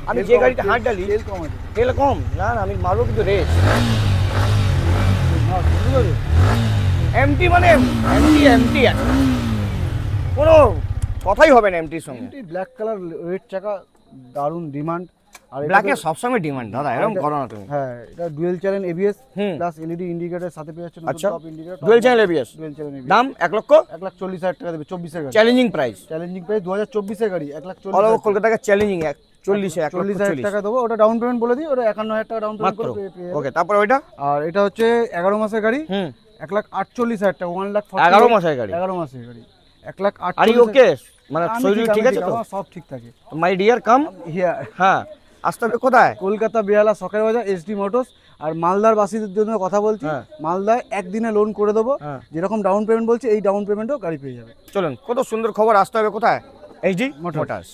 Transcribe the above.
আমি যে গাড়িটা হাঁট ডালি তেল কম আছে। তেল কম, না না আমি মারবো কিন্তু রেস। না বুঝতে পারবে? এমটি মানে এমটি আছে, কোনো কথাই হবে না এমটির সঙ্গে। ব্ল্যাক কালার রেড চাকা দারুণ ডিমান্ড। আর ব্ল্যাকের সবসময় ডিমান্ড দাদা, এরকম করো না তুমি। হ্যাঁ, এটা ডুয়েল চ্যানেল এবিএস হুম। প্লাস এলইডি ইন্ডিকেটর সাথে পেয়ে যাচ্ছে আচ্ছা, top indicator. Dual channel ABS, dual channel ABS. দাম 1,40,000, 1,40,000 টাকা দেবে 24 এর গাড়ি। চ্যালেঞ্জিং প্রাইস, চ্যালেঞ্জিং প্রাইস 2024 এর গাড়ি অল 1,40,000 ওভার কলকাতাকে চ্যালেঞ্জিং 40,000 টাকা দেবো। ওটা ডাউন পেমেন্ট বলে দিই, ওটা 51,000 টাকা ডাউন পেমেন্ট মাত্র। করে পেয়ে যাবে। ওকে, তারপর ওইটা? আর এটা হচ্ছে 11 মাসের গাড়ি, হুম, 1,48,000 টাকা, 11 মাসের গাড়ি। 11 মাসের গাড়ি আর ইউ 1,48,000। ওকে, মানে শরীর ঠিক আছে তো? আমার সব ঠিক থাকে। মাই ডিয়ার কাম, হিয়ার হ্যাঁ, আসতে হবে কোথায়? কলকাতা বেহালা সকের বাজার এসডি মোটরস। আর মালদার বাসীদের জন্য কথা বলছি, হ্যাঁ। মালদায় একদিনে লোন করে দেবো। হ্যাঁ। যেরকম ডাউন পেমেন্ট বলছি এই ডাউন পেমেন্টও গাড়ি পেয়ে যাবে। চলুন, কত সুন্দর খবর, আসতে হবে কোথায়? HD motors. মোটরস।